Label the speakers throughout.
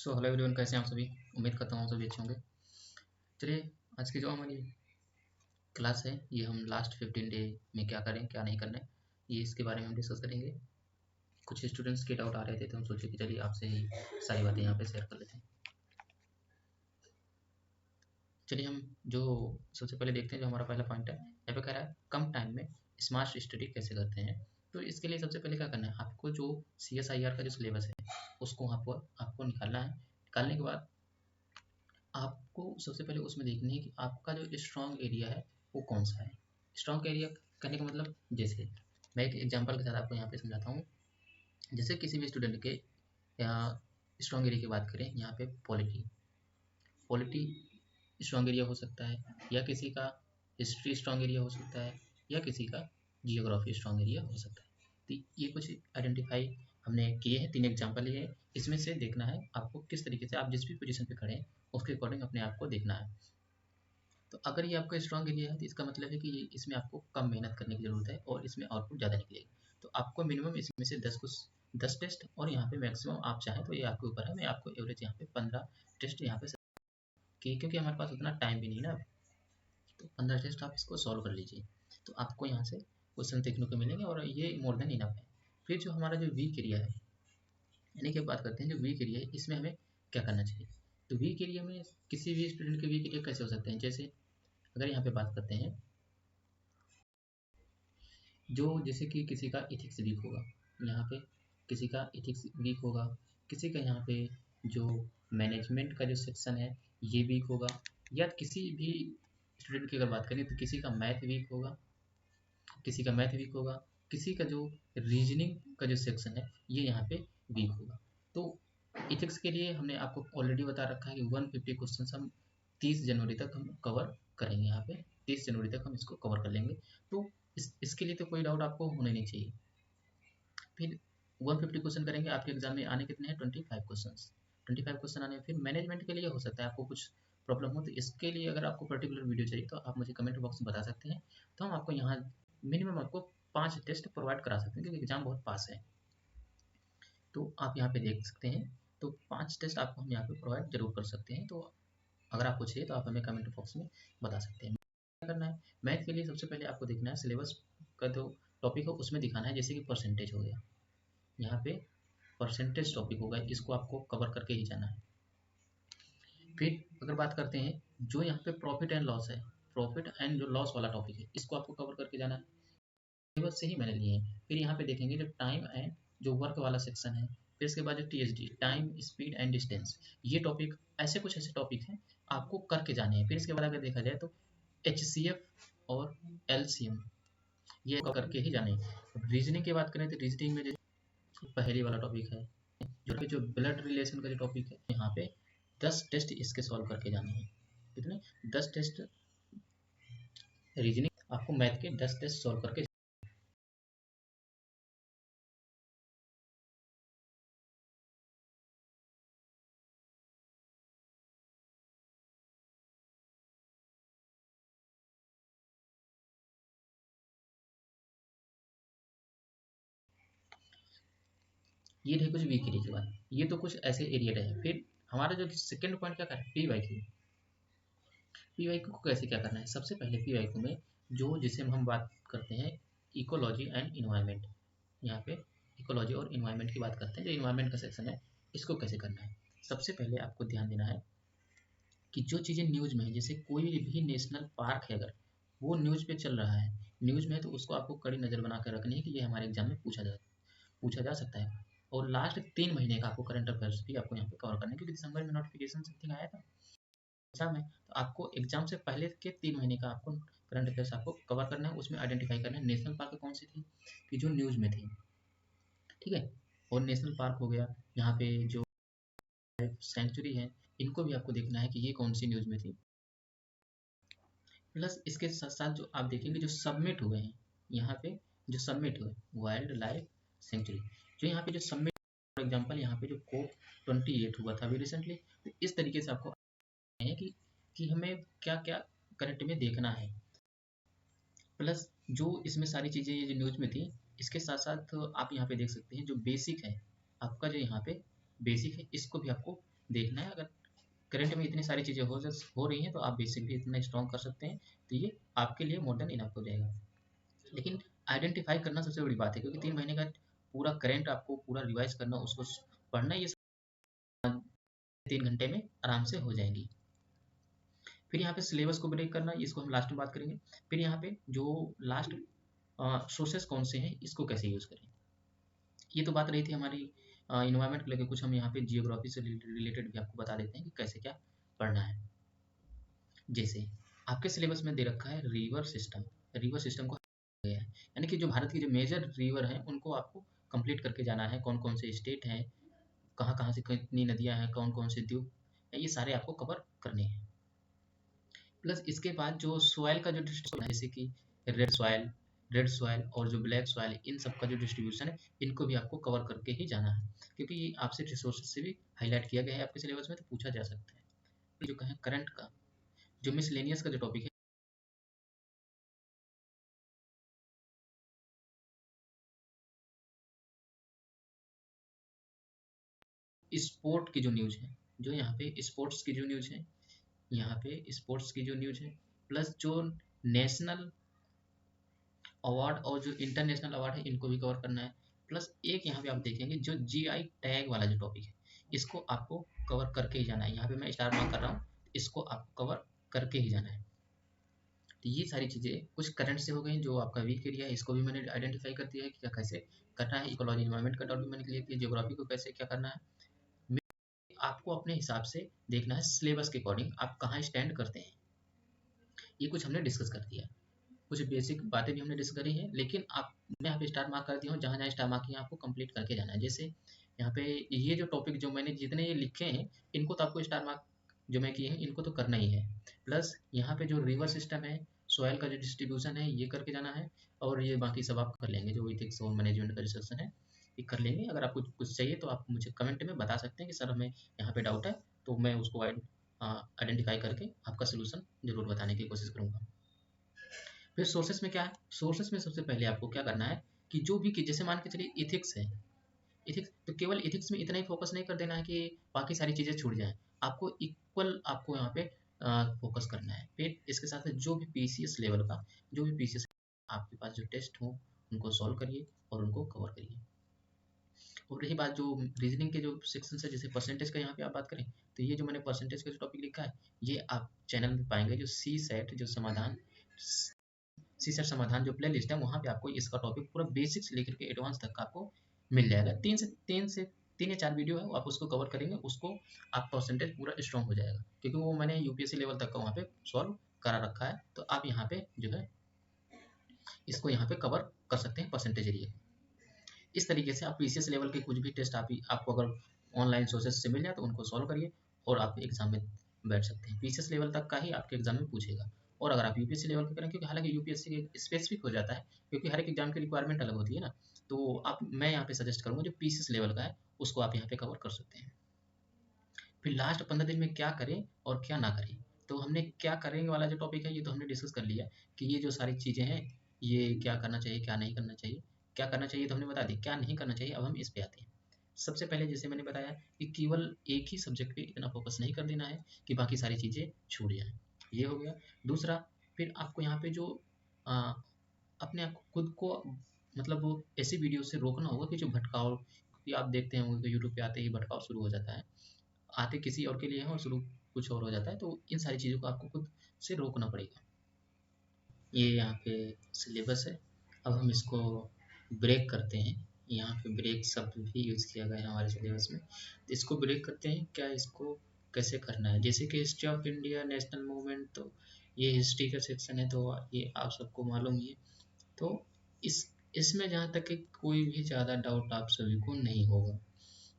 Speaker 1: So hello everyone, कैसे हैं आप सभी। उम्मीद करता हूँ सभी अच्छे होंगे। चलिए, आज की जो हमारी क्लास है ये हम लास्ट 15 डे में क्या करें क्या नहीं करना है, ये इसके बारे में हम डिस्कस करेंगे। कुछ स्टूडेंट्स के डाउट आ रहे थे तो हम सोचे कि चलिए आपसे ही सारी बातें यहाँ पे शेयर कर लेते हैं। चलिए हम जो सबसे पहले देखते हैं, जो हमारा पहला पॉइंट है, यहाँ पे कह रहा है कम टाइम में स्मार्ट स्टडी कैसे करते हैं। तो इसके लिए सबसे पहले क्या करना है, आपको जो CSIR का जो सिलेबस है उसको आपको निकालना है। निकालने के बाद आपको सबसे पहले उसमें देखनी है कि आपका जो स्ट्रॉन्ग एरिया है वो कौन सा है। स्ट्रॉन्ग एरिया करने का मतलब, जैसे मैं एक एग्जांपल के साथ आपको यहाँ पे समझाता हूँ। जैसे किसी भी स्टूडेंट के स्ट्रॉन्ग एरिया की बात करें, यहाँ पे पॉलिटी पॉलिटी स्ट्रॉन्ग एरिया हो सकता है, या किसी का हिस्ट्री स्ट्रॉन्ग एरिया हो सकता है, या किसी का जियोग्राफी स्ट्रॉन्ग एरिया हो सकता है। तो ये कुछ आइडेंटिफाई हमने किए हैं, 3 एग्जाम्पल लिए हैं। इसमें से देखना है आपको किस तरीके से, आप जिस भी पोजीशन पे खड़े हैं उसके अकॉर्डिंग अपने आप को देखना है। तो अगर ये आपका स्ट्रॉन्ग एरिया है तो इसका मतलब है कि इसमें आपको कम मेहनत करने की ज़रूरत है और इसमें आउटपुट ज़्यादा निकलेगी। तो आपको मिनिमम इसमें से 10 टेस्ट, और यहाँ पे मैक्सिमम आप चाहें तो ये आपके ऊपर है, मैं आपको एवरेज यहाँ पे 15 टेस्ट यहाँ पे क्योंकि हमारे पास उतना टाइम भी नहीं ना। तो 15 टेस्ट आप इसको सॉल्व कर लीजिए, तो आपको यहाँ से क्वेश्चन देखने को मिलेंगे और ये मोर देन इनफ है। फिर जो हमारा जो वीक एरिया है, यानी कि बात करते हैं जो वीक एरिया है, इसमें हमें क्या करना चाहिए। तो वीक एरिया में किसी भी स्टूडेंट के वीक एरिया कैसे हो सकते हैं, जैसे अगर यहाँ पे बात करते हैं, जो जैसे कि किसी का इथिक्स वीक होगा, यहाँ पे किसी का इथिक्स वीक होगा, किसी का यहाँ पे जो मैनेजमेंट का जो सेक्शन है ये वीक होगा, या किसी भी स्टूडेंट की अगर बात करें तो किसी का मैथ वीक होगा, किसी का जो रीजनिंग का जो सेक्शन है ये यहाँ पे वीक होगा। तो इथिक्स के लिए हमने आपको ऑलरेडी बता रखा है कि 150 क्वेश्चन हम 30 जनवरी तक हम कवर करेंगे। यहाँ पे 30 जनवरी तक हम इसको कवर कर लेंगे। तो इसके लिए तो कोई डाउट आपको होने नहीं चाहिए। फिर 150 क्वेश्चन करेंगे, आपके एग्जाम में आने कितने हैं, 25 क्वेश्चन आने। फिर मैनेजमेंट के लिए हो सकता है आपको कुछ प्रॉब्लम हो, तो इसके लिए अगर आपको पर्टिकुलर वीडियो चाहिए तो आप मुझे कमेंट बॉक्स में बता सकते हैं, तो हम आपको यहाँ मिनिमम आपको 5 टेस्ट प्रोवाइड करा सकते हैं, क्योंकि एग्जाम बहुत पास है। तो आप यहाँ पे देख सकते हैं, तो 5 टेस्ट आपको हम यहाँ पे प्रोवाइड जरूर कर सकते हैं। तो अगर आपको चाहिए तो आप हमें कमेंट बॉक्स में बता सकते हैं। क्या करना है, मैथ के लिए सबसे पहले आपको देखना है सिलेबस का जो टॉपिक हो उसमें दिखाना है। जैसे कि परसेंटेज हो गया, यहाँ पे परसेंटेज टॉपिक होगा, इसको आपको कवर करके ही जाना है। फिर अगर बात करते हैं जो यहाँ पे प्रॉफिट एंड लॉस है, प्रॉफिट एंड जो लॉस वाला टॉपिक है, इसको आपको कवर करके जाना है। सिलेबस से ही मैंने लिए हैं। फिर यहाँ पे देखेंगे जो टाइम एंड जो वर्क वाला सेक्शन है, फिर इसके बाद जो TSD, time speed and distance, ये टॉपिक, ऐसे कुछ ऐसे टॉपिक हैं आपको करके जाने हैं। फिर इसके बाद अगर देखा जाए तो HCF और LCM, ये करके ही जाने हैं। रीजनिंग की बात करें तो रीजनिंग में जो पहली वाला टॉपिक है, जो ब्लड रिलेशन का जो टॉपिक है, यहाँ पे 10 टेस्ट इसके सॉल्व करके जाने हैं। कितने, 10 टेस्ट रीजनिंग, आपको मैथ के 10 टेस्ट सॉल्व करके। ये रहे कुछ वीक एरिया के बाद, ये तो कुछ ऐसे एरिया रहे। फिर हमारा जो सेकंड पॉइंट क्या है, पी वाई क्यू को कैसे क्या करना है। सबसे पहले पी वाई क्यू में जो जिसे हम बात करते हैं इकोलॉजी एंड इन्वायरमेंट, यहाँ पे इकोलॉजी और इन्वायरमेंट की बात करते हैं। जो इन्वायरमेंट का सेक्शन है इसको कैसे करना है, सबसे पहले आपको ध्यान देना है कि जो चीज़ें न्यूज़ में है, जैसे कोई भी नेशनल पार्क है, अगर वो न्यूज़ पे चल रहा है, न्यूज़ में है, तो उसको आपको कड़ी नज़र बना कर रखनी है कि ये हमारे एग्जाम में पूछा जा सकता है। और लास्ट 3 महीने का आपको करंट अफेयर्स भी आपको यहाँ पे कवर करना है, क्योंकि दिसंबर में नोटिफिकेशन समथिंग आया था एग्जाम है, तो आपको एग्जाम से पहले के 3 महीने का आपको करंट अफेयर्स आपको कवर करना है। उसमें आइडेंटिफाई करना है नेशनल पार्क कौन सी थी कि जो न्यूज़ में थी, ठीक है। और नेशनल पार्क हो गया, यहाँ पे जो सेंचुरी है, इनको भी आपको देखना है कि ये कौन सी न्यूज़ में थी। प्लस इसके साथ साथ जो आप देखेंगे जो सबमिट हुए हैं, यहाँ पे जो सबमिट हुए वाइल्ड लाइफ सेंचुरी, जो यहाँ पे जो सबमिट, फॉर एग्जाम्पल यहाँ पे जो COP28 हुआ था अभी रिसेंटली, तो इस तरीके से आपको है कि हमें क्या क्या करंट में देखना है। प्लस जो इसमें सारी चीज़ें ये जो न्यूज़ में थी, इसके साथ साथ आप यहाँ पे देख सकते हैं जो बेसिक है आपका, जो यहाँ पे बेसिक है, इसको भी आपको देखना है। अगर करंट में इतनी सारी चीज़ें हो रही हैं तो आप बेसिक भी इतना स्ट्रॉन्ग कर सकते हैं, तो ये आपके लिए मोर देन इनफ हो जाएगा। लेकिन आइडेंटिफाई करना सबसे बड़ी बात है, क्योंकि 3 महीने का पूरा करंट आपको पूरा रिवाइज करना, उसको पढ़ना, ये 3 घंटे में आराम से हो जाएंगी। फिर यहाँ पे सिलेबस को ब्रेक करना, इसको हम लास्ट में बात करेंगे। फिर यहाँ पे जो लास्ट सोर्सेस कौन से हैं, इसको कैसे यूज़ करें। ये तो बात रही थी हमारी इन्वायरमेंट को लेकर। कुछ हम यहाँ पे जियोग्राफी से रिलेटेड भी आपको बता देते हैं कि कैसे क्या पढ़ना है। जैसे आपके सिलेबस में दे रखा है रिवर सिस्टम। रिवर सिस्टम को गया है, यानी कि जो भारत की जो मेजर रिवर हैं उनको आपको कंप्लीट करके जाना है। कौन कौन से स्टेट हैं, कहाँ कहाँ से कितनी नदियाँ हैं, कौन कौन से द्वीप, ये सारे आपको कवर करने हैं। प्लस इसके बाद जो सॉइल का जो डिस्ट्रीब्यूशन है, जैसे कि रेड सॉइल और जो ब्लैक सॉइल, इन सब का जो डिस्ट्रीब्यूशन है, इनको भी आपको कवर करके ही जाना है, क्योंकि ये आपसे रिसोर्सेज से भी हाईलाइट किया गया है आपके सिलेबस में, तो पूछा जा सकता है। जो कहें करंट का, जो मिसलेनियस का जो टॉपिक है, स्पोर्ट की जो न्यूज़ है, जो यहाँ पे स्पोर्ट्स की जो न्यूज़ है, यहाँ पे स्पोर्ट्स की जो न्यूज़ है, प्लस जो नेशनल अवार्ड और जो इंटरनेशनल अवार्ड है, इनको भी कवर करना है। प्लस एक यहाँ पे आप देखेंगे जो जीआई टैग वाला जो टॉपिक है, इसको आपको कवर करके ही जाना है। यहाँ पे मैं स्टार मार्क कर रहा हूँ, इसको आपको कवर करके ही जाना है। तो ये सारी चीज़ें कुछ करंट से हो गई। जो आपका वीक एरिया है, इसको भी मैंने आइडेंटिफाई कर दिया है कि क्या कैसे करना है। इकोलॉजी इन्वायरमेंट का टॉपिक मैंने क्लियर किया, जियोग्राफी को कैसे क्या करना है। आपको अपने हिसाब से देखना है, सिलेबस के अकॉर्डिंग आप कहाँ स्टैंड करते हैं, ये कुछ हमने डिस्कस कर दिया। कुछ बेसिक बातें भी हमने डिस्कस करी है, लेकिन आप, मैं यहाँ पे स्टार मार्क कर दिया हूँ, जहाँ जहाँ स्टार मार्क किया आपको कंप्लीट करके जाना है। जैसे यहाँ पे ये जो टॉपिक जो मैंने जितने ये लिखे हैं, इनको तो आपको स्टार मार्क जो मैं किए हैं, इनको तो करना ही है। प्लस यहाँ पे जो रिवर सिस्टम है, सॉयल का जो डिस्ट्रीब्यूशन है, ये करके जाना है। और ये बाकी सब आप कर लेंगे, जो इथिक्स और मैनेजमेंट का डिस्कशन है, ये कर लेंगे। अगर आपको कुछ चाहिए तो आप मुझे कमेंट में बता सकते हैं कि सर हमें यहाँ पे डाउट है, तो मैं उसको आइडेंटिफाई करके आपका सोल्यूशन जरूर बताने की कोशिश करूँगा। फिर सोर्सेस में क्या है, सोर्सेस में सबसे पहले आपको क्या करना है कि जो भी, कि जैसे मान के चलिए इथिक्स है, इथिक्स तो केवल इथिक्स में इतना ही फोकस नहीं कर देना है कि बाकी सारी चीज़ें छूट जाएं। आपको इक्वल आपको यहाँ पे फोकस करना है। फिर इसके साथ जो भी पीसीएस लेवल का, जो भी पीसीएस आपके पास जो टेस्ट हो, उनको सॉल्व करिए और उनको कवर करिए। और रही बात जो रीजनिंग के जो सेक्शन है, जैसे परसेंटेज का यहाँ पे आप बात करें, तो ये जो मैंने परसेंटेज का जो टॉपिक लिखा है, ये आप चैनल में पाएंगे, जो सी सेट जो समाधान, सी सेट समाधान जो प्ले लिस्ट है, वहाँ पे आपको इसका टॉपिक पूरा बेसिक से लेकर के एडवांस तक का आपको मिल जाएगा। 3 या 4 वीडियो है, वो आप उसको कवर करेंगे, उसको आप परसेंटेज पूरा स्ट्रॉन्ग हो जाएगा, क्योंकि वो मैंने यूपीएससी लेवल तक का वहाँ पे सॉल्व करा रखा है। तो आप यहाँ पे जो है इसको यहाँ पे कवर कर सकते हैं परसेंटेज एरिया। इस तरीके से आप पीसीएस लेवल के कुछ भी टेस्ट आपको अगर ऑनलाइन सोर्सेज से मिल जाए तो उनको सॉल्व करिए और आप एग्जाम में बैठ सकते हैं। पीसीएस लेवल तक का ही आपके एग्जाम में पूछेगा। और अगर आप यूपीएससी लेवल का करें, क्योंकि हालांकि यूपीएससी के स्पेसिफिक हो जाता है, क्योंकि हर एक एग्जाम की रिक्वायरमेंट अलग होती है ना, तो आप, मैं यहाँ पे सजेस्ट करूँगा जो पीसीएस लेवल का है उसको आप यहाँ पे कवर कर सकते हैं। फिर लास्ट 15 दिन में क्या करें और क्या ना करें, तो हमने क्या करेंगे वाला जो टॉपिक है, ये तो हमने डिस्कस कर लिया कि ये जो सारी चीज़ें हैं, ये क्या करना चाहिए क्या नहीं करना चाहिए। क्या करना चाहिए तो हमने बता दी, क्या नहीं करना चाहिए अब हम इस पे आते हैं। सबसे पहले जैसे मैंने बताया कि केवल एक ही सब्जेक्ट पे इतना फोकस नहीं कर देना है कि बाकी सारी चीज़ें छूट जाएँ, ये हो गया। दूसरा, फिर आपको यहाँ पे जो आ, अपने आप को, खुद को, मतलब वो ऐसी वीडियो से रोकना होगा कि जो भटकाव, कि आप देखते हैं कि यूट्यूब पे आते ही भटकाव शुरू हो जाता है, आते किसी और के लिए हैं और शुरू कुछ और हो जाता है। तो इन सारी चीज़ों को आपको खुद से रोकना पड़ेगा। ये यहाँ पे सिलेबस है। अब हम इसको ब्रेक करते हैं। यहाँ पे ब्रेक शब्द भी यूज़ किया गया है हमारे सिलेबस में। तो इसको ब्रेक करते हैं, क्या इसको कैसे करना है। जैसे कि history of India, national movement, तो ये हिस्ट्री का सेक्शन है, तो ये आप सबको मालूम ही है। तो इसमें जहाँ तक कि कोई भी ज़्यादा डाउट आप सभी को नहीं होगा,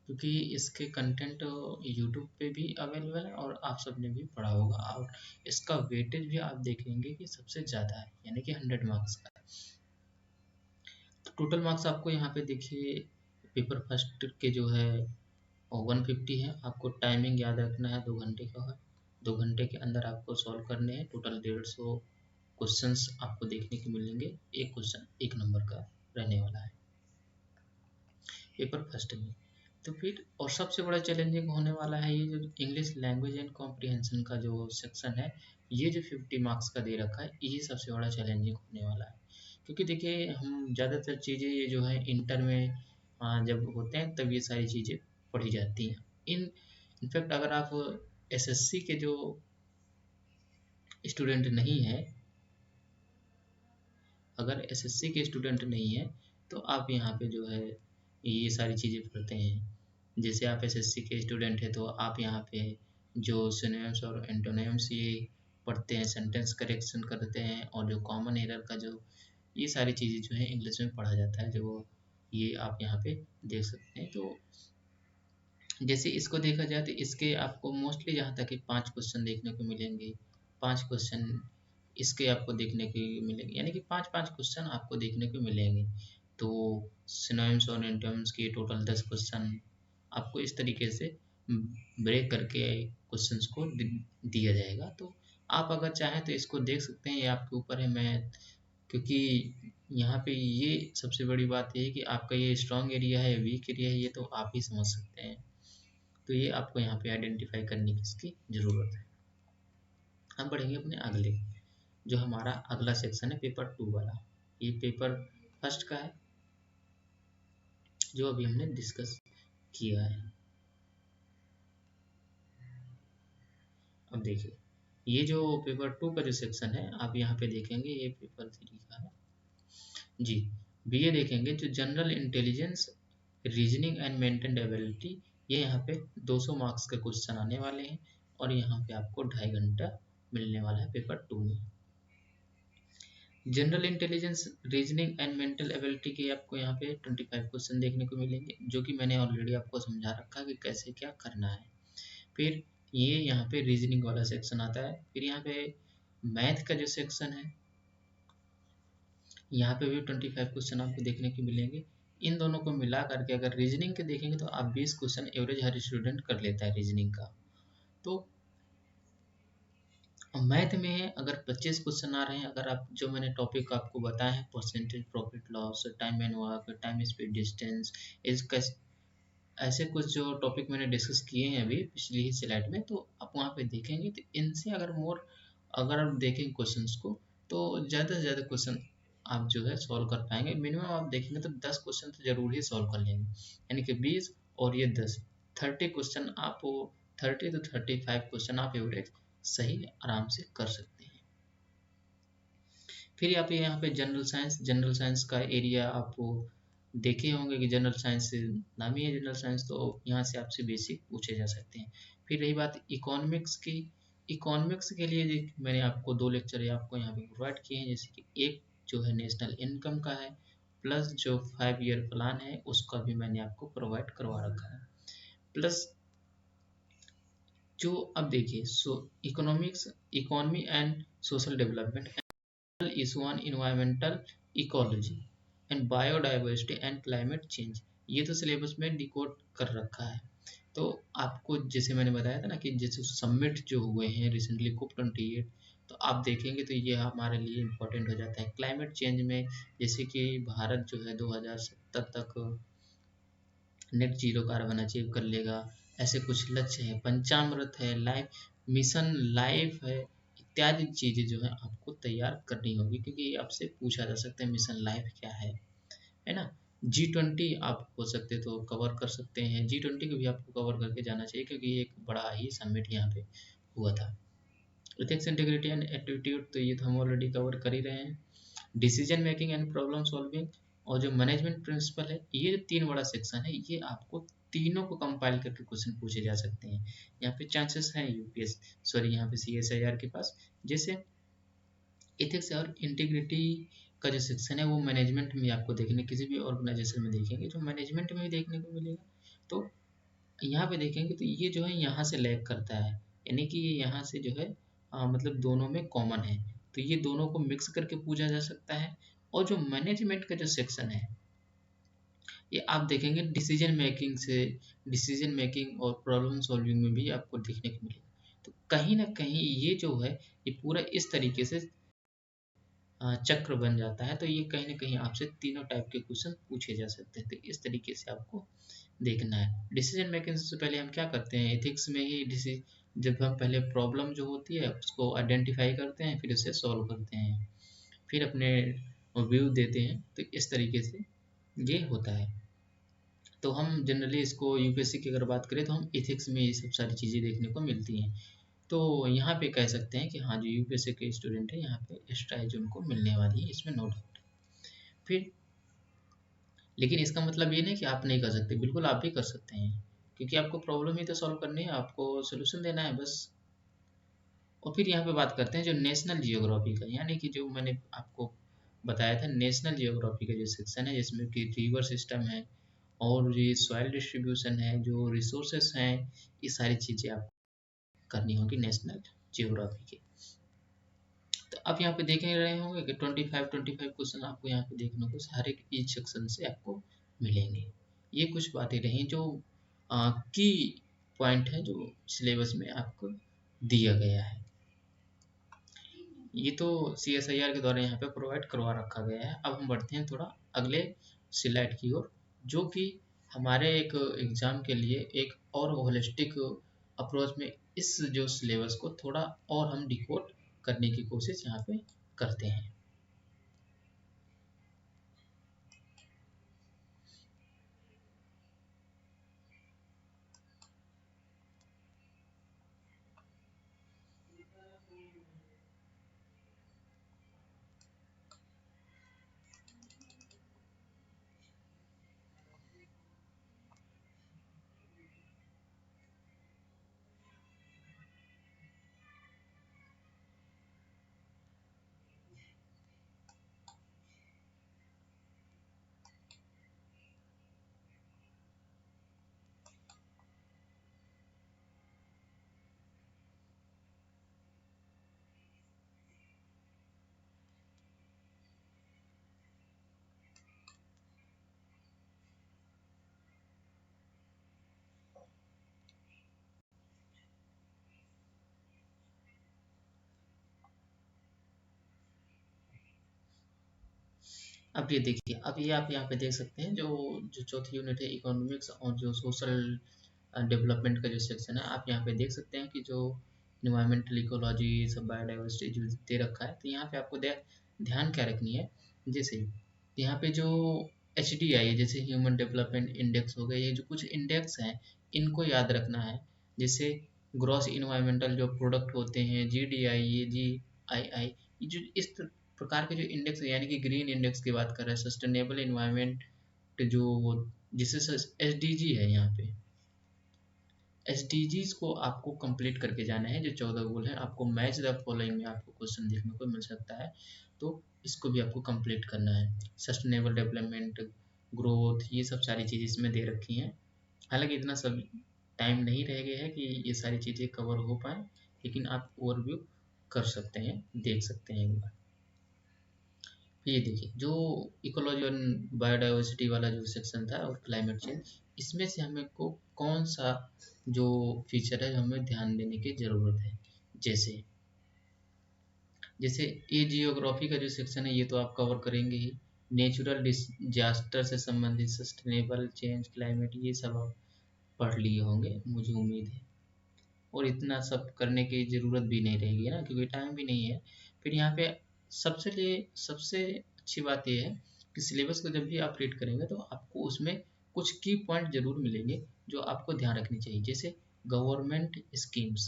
Speaker 1: क्योंकि इसके कंटेंट यूट्यूब पे भी अवेलेबल है और आप सबने भी पढ़ा होगा। और इसका वेटेज भी आप देखेंगे कि सबसे ज़्यादा है, यानी कि 100 मार्क्स का है। तो टोटल मार्क्स आपको यहाँ पे देखिए, पेपर फर्स्ट के जो है 150 है। आपको टाइमिंग याद रखना है, 2 घंटे का है। 2 घंटे के अंदर आपको सॉल्व करने हैं। टोटल 150 क्वेश्चंस आपको देखने को मिलेंगे। एक क्वेश्चन 1 नंबर का रहने वाला है पेपर फर्स्ट में। तो फिर और सबसे बड़ा चैलेंजिंग होने वाला है ये जो इंग्लिश लैंग्वेज एंड कॉम्प्रिहेंशन का जो सेक्शन है, ये जो 50 मार्क्स का दे रखा है, ये सबसे बड़ा चैलेंजिंग होने वाला है। क्योंकि देखिए हम ज़्यादातर चीज़ें ये जो है इंटर में जब होते हैं तब ये सारी चीज़ें पढ़ी जाती हैं। इनफैक्ट अगर आप एसएससी के जो स्टूडेंट नहीं है, अगर एसएससी के स्टूडेंट नहीं है तो आप यहाँ पे जो है ये सारी चीज़ें पढ़ते हैं। जैसे आप एसएससी के स्टूडेंट हैं तो आप यहाँ पे जो सिनोनिम्स और एंटोनिम्स ये पढ़ते हैं, सेंटेंस करेक्शन करते हैं, और जो कॉमन एरर का जो ये सारी चीज़ें जो है इंग्लिश में पढ़ा जाता है, जो ये आप यहाँ पे देख सकते हैं। तो जैसे इसको देखा जाए तो इसके आपको मोस्टली जहाँ तक कि 5 क्वेश्चन देखने को मिलेंगे, 5 क्वेश्चन इसके आपको देखने को मिलेंगे, यानी कि 5-5 क्वेश्चन आपको देखने को मिलेंगे। तो सिनोनिम्स और एंटोनिम्स के टोटल 10 क्वेश्चन आपको इस तरीके से ब्रेक करके क्वेश्चंस को दिया जाएगा। तो आप अगर चाहें तो इसको देख सकते हैं, ये आपके ऊपर है। मैं क्योंकि यहाँ पे ये सबसे बड़ी बात ये है कि आपका ये स्ट्रॉन्ग एरिया है, वीक एरिया है, ये तो आप ही समझ सकते हैं। तो ये आपको यहाँ पे आइडेंटिफाई करने की इसकी ज़रूरत है। हम बढ़ेंगे अपने अगले, जो हमारा अगला सेक्शन है पेपर 2 वाला। ये पेपर फर्स्ट का है जो अभी हमने डिस्कस किया है। अब देखिए ये जो पेपर 2 का जो सेक्शन है आप यहाँ पे देखेंगे, ये पेपर 3 का है जी। बीए देखेंगे जो general intelligence, reasoning and mental ability, ये यहाँ पे 200 मार्क्स के क्वेश्चन आने वाले हैं, और यहाँ पे आपको 2.5 घंटा मिलने वाला है पेपर 2 में। General intelligence, reasoning and mental ability के आपको यहाँ पे 25 क्वेश्चन देखने को मिलेंगे, जो कि मैंने ऑलरेडी आपको समझा रखा है कि कैसे क्या करना है। फिर ये यहाँ पे रीजनिंग वाला सेक्शन आता है। फिर यहाँ पे मैथ का जो सेक्शन है, यहाँ पे भी 25 क्वेश्चन आपको देखने को मिलेंगे। इन दोनों को मिला करके अगर रीजनिंग के देखेंगे तो आप 20 क्वेश्चन एवरेज हर स्टूडेंट कर लेता है रीजनिंग का। तो मैथ में अगर 25 क्वेश्चन आ रहे हैं, अगर आप जो मैंने टॉपिक आपको बताया है, percentage profit loss, time and work, time speed distance, इसका ऐसे कुछ जो टॉपिक मैंने डिस्कस किए हैं अभी पिछली ही स्लाइड में, तो आप वहाँ पे देखेंगे तो इनसे अगर आप देखेंगे क्वेश्चंस को तो ज़्यादा से ज़्यादा क्वेश्चन आप जो है सॉल्व कर पाएंगे। मिनिमम आप देखेंगे तो 10 क्वेश्चन तो जरूर ही सॉल्व कर लेंगे, यानी कि 20 और ये 10, 30 क्वेश्चन आप 30 to 35 क्वेश्चन आप एवरेज सही आराम से कर सकते हैं। फिर यहाँ पे जनरल साइंस का एरिया आप देखे होंगे कि जनरल साइंस नाम ही है जनरल साइंस, तो यहाँ से आपसे बेसिक पूछे जा सकते हैं। फिर रही बात इकोनॉमिक्स की, इकोनॉमिक्स के लिए मैंने आपको 2 लेक्चर आपको यहाँ पे प्रोवाइड किए हैं। जैसे कि एक जो है नेशनल इनकम का है, प्लस जो 5 ईयर प्लान है उसका भी मैंने आपको प्रोवाइड करवा रखा है। प्लस जो अब देखिए economics, economy and social development, issue on environmental ecology and biodiversity and climate change, ये तो सिलेबस में डिकोड कर रखा है। तो आपको जैसे मैंने बताया था ना कि जैसे समिट जो हुए हैं रिसेंटली COP28, तो आप देखेंगे तो ये हमारे लिए इम्पोर्टेंट हो जाता है। क्लाइमेट चेंज में जैसे कि भारत जो है 2070 तक नेट जीरो कार्बन अचीव कर लेगा, ऐसे कुछ लक्ष्य है। पंचामृत है, लाइफ मिशन लाइफ है, इत्यादि चीज़ें जो है आपको तैयार करनी होगी, क्योंकि ये आपसे पूछा जा सकता है मिशन लाइफ क्या है ना। G20 आप हो सकते तो कवर कर सकते हैं, G20 को भी आपको कवर करके जाना चाहिए, क्योंकि ये एक बड़ा ही समिट यहाँ पे हुआ था। एथिक्स, इंटीग्रिटी एंड एटीट्यूड, तो ये तो हम ऑलरेडी कवर कर ही रहे हैं। Decision making and problem solving, और जो मैनेजमेंट प्रिंसिपल है, ये जो 3 बड़ा सेक्शन है, ये आपको तीनों को कंपाइल करके क्वेश्चन पूछे जा सकते हैं। यहाँ पे चांसेस हैं यहाँ पे CSIR के पास। जैसे एथिक्स और इंटीग्रिटी का जो सेक्शन है वो मैनेजमेंट में आपको देखने, किसी भी ऑर्गेनाइजेशन में देखेंगे तो मैनेजमेंट में भी देखने को मिलेगा। तो यहाँ पे देखेंगे तो ये जो है यहाँ से लैग करता है, यानी कि ये यहाँ से जो है मतलब दोनों में कॉमन है, तो ये दोनों को मिक्स करके पूछा जा सकता है। और जो मैनेजमेंट का जो सेक्शन है, ये आप देखेंगे डिसीजन मेकिंग और प्रॉब्लम सॉल्विंग में भी आपको देखने को मिलेगा। तो कहीं ना कहीं ये जो है ये पूरा इस तरीके से चक्र बन जाता है, तो ये कहीं ना कहीं आपसे तीनों टाइप के क्वेश्चन पूछे जा सकते हैं। तो इस तरीके से आपको देखना है। डिसीजन मेकिंग से पहले हम क्या करते हैं, एथिक्स में ही जब हम पहले प्रॉब्लम जो होती है उसको आइडेंटिफाई करते हैं, फिर उसे सॉल्व करते हैं, फिर अपने व्यू देते हैं। तो इस तरीके से ये होता है। तो हम जनरली इसको यूपीएससी की अगर बात करें तो हम एथिक्स में ये सब सारी चीज़ें देखने को मिलती हैं। तो यहाँ पे कह सकते हैं कि हाँ जो यूपीएससी के स्टूडेंट है यहाँ पे एक्स्ट्रा एज उनको मिलने वाली है, इसमें नो डाउट। फिर लेकिन इसका मतलब ये नहीं कि आप नहीं कर सकते, बिल्कुल आप भी कर सकते हैं, क्योंकि आपको प्रॉब्लम ही तो सॉल्व करनी है, आपको सोल्यूशन देना है बस। और फिर यहाँ पे बात करते हैं जो नेशनल जियोग्राफी का, यानी कि जो मैंने आपको बताया था नेशनल जियोग्राफी का जो सेक्शन है, जिसमें कि रिवर सिस्टम है और ये सॉइल डिस्ट्रीब्यूशन है, जो रिसोर्सेस हैं, ये सारी चीज़ें आपको करनी होगी नेशनल जियोग्राफी की। तो आप यहाँ पे देख रहे होंगे कि 25 क्वेश्चन आपको यहाँ पे देखने को हर एक ईच सेक्शन से आपको मिलेंगे। ये कुछ बातें रही जो की पॉइंट है जो सिलेबस में आपको दिया गया है। ये तो CSIR के द्वारा यहाँ पे प्रोवाइड करवा रखा गया है। अब हम बढ़ते हैं थोड़ा अगले स्लाइड की ओर, जो कि हमारे एक एग्जाम के लिए एक और होलिस्टिक अप्रोच में इस जो सिलेबस को थोड़ा और हम डिकोड करने की कोशिश यहाँ पे करते हैं। अब ये देखिए, अब ये आप यहाँ पे देख सकते हैं जो जो चौथी यूनिट है इकोनॉमिक्स और जो सोशल डेवलपमेंट का जो सेक्शन है, आप यहाँ पे देख सकते हैं कि जो इन्वायरमेंटल इकोलॉजी सब बायोडाइवर्सिटी जो दे रखा है, तो यहाँ पे आपको ध्यान क्या रखनी है। जैसे यहाँ पे जो HDI है, जैसे ह्यूमन डेवलपमेंट इंडेक्स हो गए, ये जो कुछ इंडेक्स हैं इनको याद रखना है। जैसे ग्रॉस इन्वायरमेंटल जो प्रोडक्ट होते हैं, GDI, ये GII, ये जो इस प्रकार के जो इंडेक्स है, यानी कि ग्रीन इंडेक्स की बात कर रहे हैं, सस्टेनेबल इन्वायरमेंट जो जिसे SDG है, यहाँ पे SDGs को आपको कंप्लीट करके जाना है। जो 14 गोल है आपको मैच द फॉलोइंग में आपको क्वेश्चन देखने को मिल सकता है, तो इसको भी आपको कंप्लीट करना है। सस्टेनेबल डेवलपमेंट, ग्रोथ, ये सब सारी चीज़ें इसमें दे रखी हैं। हालांकि इतना सब टाइम नहीं रह गया है कि ये सारी चीज़ें कवर हो पाए, लेकिन आप ओवरव्यू कर सकते हैं, देख सकते हैं एक बार। ये देखिए जो इकोलॉजी और बायोडाइवर्सिटी वाला जो सेक्शन था और क्लाइमेट चेंज, इसमें से हमें को कौन सा जो फीचर है हमें ध्यान देने की ज़रूरत है। जैसे जैसे ये जियोग्राफी का जो सेक्शन है ये तो आप कवर करेंगे ही। नेचुरल डिजास्टर से संबंधित सस्टेनेबल चेंज, क्लाइमेट, ये सब आप पढ़ लिए होंगे मुझे उम्मीद है, और इतना सब करने की ज़रूरत भी नहीं रहेगी ना, क्योंकि टाइम भी नहीं है। फिर यहाँ पे सबसे अच्छी बात यह है कि सिलेबस को जब भी आप रीड करेंगे तो आपको उसमें कुछ की पॉइंट ज़रूर मिलेंगे जो आपको ध्यान रखनी चाहिए। जैसे गवर्नमेंट स्कीम्स,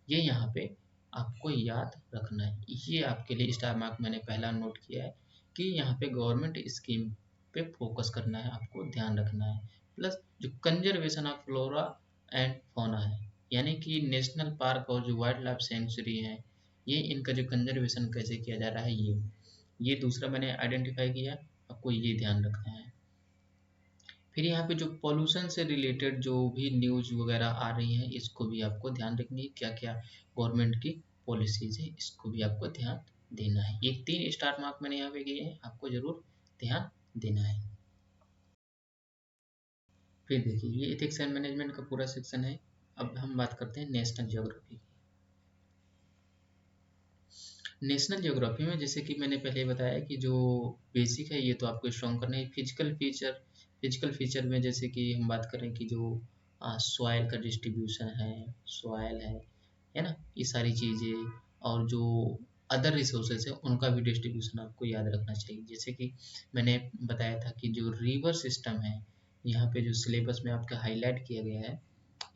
Speaker 1: ये यहाँ पे आपको याद रखना है। ये आपके लिए स्टार मार्क मैंने पहला नोट किया है कि यहाँ पे गवर्नमेंट स्कीम पे फोकस करना है, आपको ध्यान रखना है। प्लस जो conservation of flora and fauna है, यानी कि नेशनल पार्क और जो वाइल्ड लाइफ सेंचुरी है, ये इनका जो कंजर्वेशन कैसे किया जा रहा है, ये दूसरा मैंने आइडेंटिफाई किया, आपको ये ध्यान रखना है। फिर यहाँ पे जो पॉल्यूशन से रिलेटेड जो भी न्यूज़ वगैरह आ रही हैं, इसको भी आपको ध्यान रखनी है, क्या क्या गवर्नमेंट की पॉलिसीज़ है, इसको भी आपको ध्यान देना है। ये 3 स्टार मार्क मैंने यहाँ पे किए हैं, आपको ज़रूर ध्यान देना है। फिर देखिए ये एथिक्स एंड मैनेजमेंट का पूरा सेक्शन है। अब हम बात करते हैं नेशनल ज्योग्राफी। नेशनल ज्योग्राफी में जैसे कि मैंने पहले बताया कि जो बेसिक है ये तो आपको स्ट्रॉन्ग करना है। फिजिकल फीचर, फिजिकल फीचर में जैसे कि हम बात करें कि जो सॉइल का डिस्ट्रीब्यूशन है, सॉइल है ना, ये सारी चीज़ें, और जो अदर रिसोर्सेज है उनका भी डिस्ट्रीब्यूशन आपको याद रखना चाहिए। जैसे कि मैंने बताया था कि जो रिवर सिस्टम है, यहाँ पे जो सिलेबस में आपका हाईलाइट किया गया है,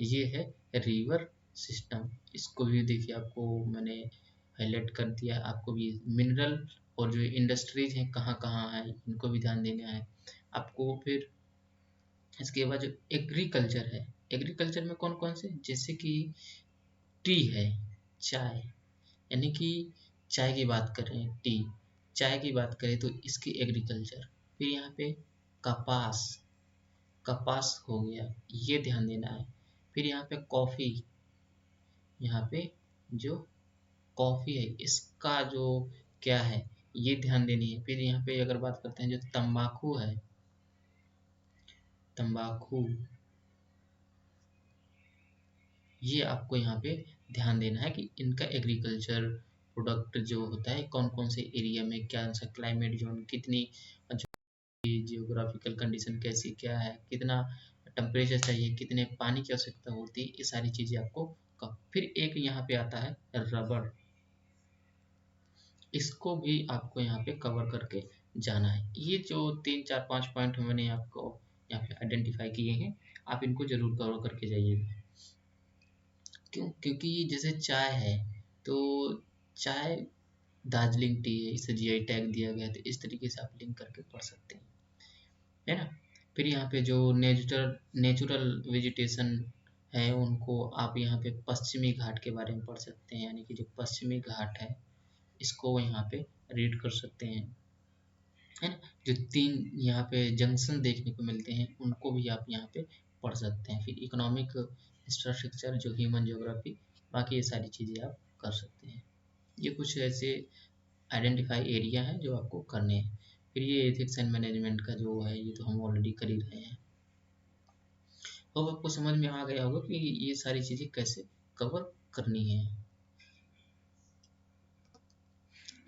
Speaker 1: ये है रिवर सिस्टम। इसको भी देखिए, आपको मैंने हाईलाइट कर दिया है। आपको भी मिनरल और जो इंडस्ट्रीज हैं कहाँ कहाँ है, इनको भी ध्यान देना है आपको। फिर इसके बाद जो एग्रीकल्चर है, एग्रीकल्चर में कौन कौन से, जैसे कि टी है, चाय, यानी कि चाय की बात करें, टी, चाय की बात करें तो इसकी एग्रीकल्चर। फिर यहाँ पे कपास, कपास हो गया, ये ध्यान देना है। फिर यहाँ पे कॉफ़ी, यहाँ पे जो कॉफ़ी है इसका जो क्या है, ये ध्यान देनी है। फिर यहाँ पे अगर बात करते हैं जो तंबाकू है, तंबाकू, ये आपको यहाँ पे ध्यान देना है कि इनका एग्रीकल्चर प्रोडक्ट जो होता है कौन कौन से एरिया में, क्या सा क्लाइमेट जोन, कितनी जियोग्राफिकल कंडीशन कैसी क्या है, कितना टेम्परेचर चाहिए, कितने पानी की आवश्यकता होती है, ये सारी चीज़ें आपको फिर एक यहाँ पे आता है रबड़, इसको भी आपको यहाँ पे कवर करके जाना है। ये जो 3 4 5 पॉइंट मैंने आपको यहाँ पे आइडेंटिफाई किए हैं, आप इनको जरूर कवर करके जाइएगा। क्यों? क्योंकि जैसे चाय है, तो चाय दार्जिलिंग टी है, इसे जीआई टैग दिया गया है, तो इस तरीके से आप लिंक करके पढ़ सकते हैं, है ना। फिर यहाँ पे जो नेचुरल नेचुरल वेजिटेशन है, उनको आप यहाँ पे पश्चिमी घाट के बारे में पढ़ सकते हैं, यानी कि जो पश्चिमी घाट है इसको यहाँ पे रीड कर सकते हैं, है ना। जो 3 यहाँ पे जंक्शन देखने को मिलते हैं उनको भी आप यहाँ पे पढ़ सकते हैं। फिर इकोनॉमिक इंफ्रास्ट्रक्चर, जो ह्यूमन ज्योग्राफी, बाकी ये सारी चीज़ें आप कर सकते हैं। ये कुछ ऐसे आइडेंटिफाई एरिया हैं जो आपको करने हैं। फिर ये एथिक्स एंड मैनेजमेंट का जो है, ये तो हम ऑलरेडी कर ही रहे हैं। अब आपको समझ में आ गया होगा कि ये सारी चीज़ें कैसे कवर करनी है।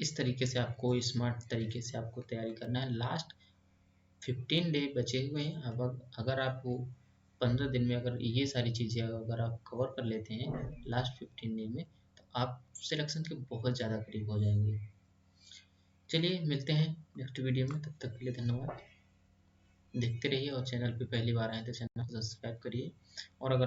Speaker 1: इस तरीके से आपको स्मार्ट तरीके से आपको तैयारी करना है। लास्ट 15 डे बचे हुए हैं। अब अगर आप 15 दिन में अगर ये सारी चीज़ें अगर आप कवर कर लेते हैं लास्ट 15 डे में, तो आप सिलेक्शन के बहुत ज़्यादा करीब हो जाएंगे। चलिए मिलते हैं नेक्स्ट वीडियो में, तब तक के लिए धन्यवाद। देखते रहिए, और चैनल पे पहली बार आए तो चैनल को सब्सक्राइब करिए, और अगर